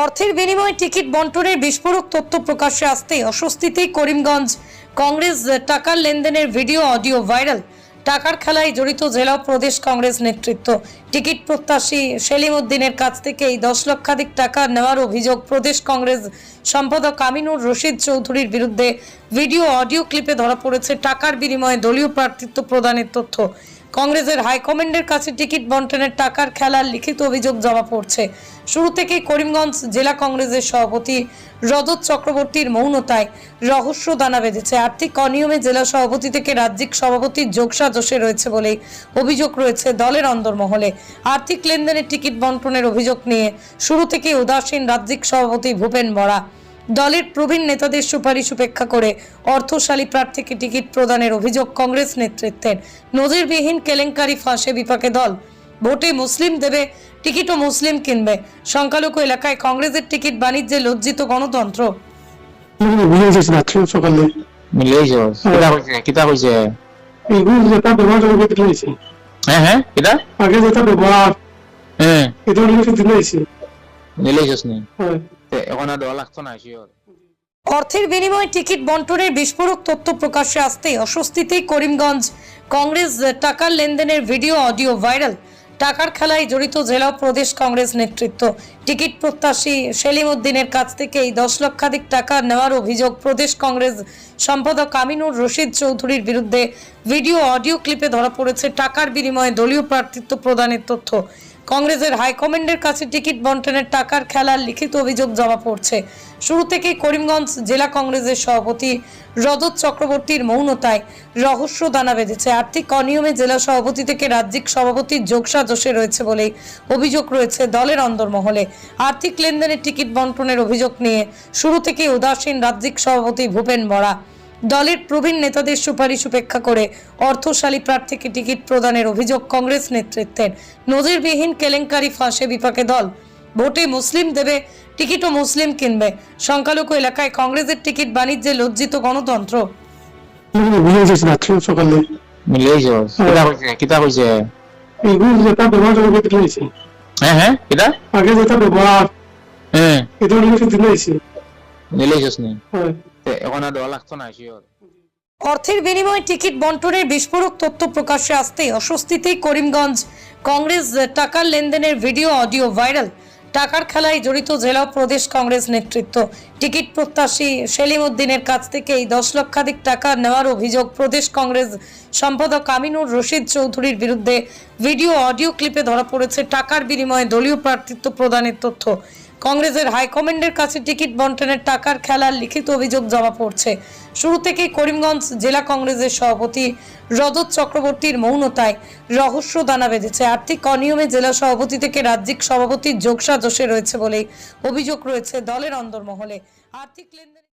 অর্থের বিনিময়ে টিকিট বন্টনের বিস্ফোরক তথ্য প্রকাশ্যে আসতেই অস্বস্তিতেই করিমগঞ্জ। কংগ্রেস টাকার লেনদেনের ভিডিও অডিও ভাইরাল। টাকার খেলায় জড়িত জেলা ও প্রদেশ কংগ্রেস নেতৃত্ব। টিকিট প্রত্যাশী সেলিম উদ্দিনের কাছ থেকেই 10 লক্ষাধিক টাকা নেওয়ার অভিযোগ প্রদেশ কংগ্রেস সম্পাদক আমিনুর রশিদ চৌধুরীর বিরুদ্ধে ভিডিও অডিও ক্লিপে ধরা পড়েছে টাকার বিনিময়ে দলীয় প্রার্থিত্ব প্রদানের তথ্য। কংগ্রেসের হাইকমান্ডের কাছে টিকিট বন্টনের টাকার খেলার লিখিত অভিযোগ জমা পড়ছে। শুরু থেকেই করিমগঞ্জ জেলা কংগ্রেসের সভাপতি রজত চক্রবর্তীর মৌনতায় রহস্য দানা বেঁধেছে। আর্থিক অনিয়মে জেলা সভাপতি থেকে রাজ্যিক সভাপতির যোগসাজশে রয়েছে বলেই অভিযোগ রয়েছে দলের অন্দরমহলে। আর্থিক লেনদেনের টিকিট বন্টনের অভিযোগ নিয়ে শুরু থেকেই উদাসীন রাজ্যিক সভাপতি ভূপেন বরা। দলের প্রবীণ নেতাদের সুপারিশ উপেক্ষা করে অর্থশালী প্রার্থীকে টিকিট প্রদানের অভিযোগ কংগ্রেস নেতৃত্বের। নজিরবিহীন কেলেঙ্কারি ফাঁসে বিপাকে দল। ভোটে মুসলিম দেবে, টিকিটও মুসলিম কিনবে। সংখ্যালঘু এলাকায় কংগ্রেসের টিকিট বাণিজ্যে লজ্জিত গণতন্ত্র। অর্থের বিনিময়ে টিকিট বন্টনের বিস্ফোরক তথ্য প্রকাশ্যে আসতেই অস্বস্তিতেই করিমগঞ্জ। কংগ্রেস টাকার লেনদেনের ভিডিও অডিও ভাইরাল। টাকার খেলায় জড়িত জেলা ও প্রদেশ কংগ্রেস নেতৃত্ব। টিকিট প্রত্যাশী সেলিম উদ্দিনের কাছ থেকেই 10 লক্ষাধিক টাকা নেওয়ার অভিযোগ প্রদেশ কংগ্রেস সম্পাদক আমিনুর রশিদ চৌধুরীর বিরুদ্ধে ভিডিও অডিও ক্লিপে ধরা পড়েছে টাকার বিনিময়ে দলীয় প্রার্থিত্ব প্রদানের তথ্য। কংগ্রেসের হাইকমান্ডের কাছে টিকিট বন্টনের টাকার খেলার লিখিত অভিযোগ জমা পড়ছে। শুরু থেকেই করিমগঞ্জ জেলা কংগ্রেসের সভাপতি রজত চক্রবর্তীর মৌনতায় রহস্য দানা বেঁধেছে। আর্থিক অনিয়মে জেলা সভাপতি থেকে রাজ্যিক সভাপতির যোগসাজশে রয়েছে বলেই অভিযোগ রয়েছে দলের অন্দরমহলে। আর্থিক লেনদেনের টিকিট বন্টনের অভিযোগ নিয়ে শুরু থেকেই উদাসীন রাজ্যিক সভাপতি ভূপেন বরা। দলের প্রবীণ নেতাদের সুপারিশ উপেক্ষা করে অর্থশালী প্রার্থীকে টিকিট প্রদানের অভিযোগ কংগ্রেস নেতৃত্বের। নজিরবিহীন কেলেঙ্কারি ফাঁসে বিপাকে দল। ভোটে মুসলিম দেবে, টিকিটও মুসলিম কিনবে। সংখ্যালঘু এলাকায় কংগ্রেসের টিকিট বাণিজ্যে লজ্জিত গণতন্ত্র। অর্থের বিনিময়ে টিকিট বন্টনের বিস্ফোরক তথ্য প্রকাশ্যে আসতেই অস্বস্তিতেই করিমগঞ্জ। কংগ্রেস টাকার লেনদেনের ভিডিও অডিও ভাইরাল। টাকার খেলায় জড়িত জেলা ও প্রদেশ কংগ্রেস নেতৃত্ব। টিকিট প্রত্যাশী সেলিম উদ্দিনের কাছ থেকেই 10 লক্ষাধিক টাকা নেওয়ার অভিযোগ প্রদেশ কংগ্রেস সম্পাদক আমিনুর রশিদ চৌধুরীর বিরুদ্ধে ভিডিও অডিও ক্লিপে ধরা পড়েছে টাকার বিনিময়ে দলীয় প্রার্থিত্ব প্রদানের তথ্য। কংগ্রেসের হাইকমান্ডের কাছে টিকিট বন্টনের টাকার খেলার লিখিত অভিযোগ জমা পড়ছে। শুরু থেকেই করিমগঞ্জ জেলা কংগ্রেসের সভাপতি রজত চক্রবর্তীর মৌনতায় রহস্য দানা বেঁধেছে। আর্থিক অনিয়মে জেলা সভাপতি থেকে রাজ্যিক সভাপতির যোগসাজশে রয়েছে বলেই অভিযোগ রয়েছে দলের অন্দরমহলে। আর্থিক লেনদেন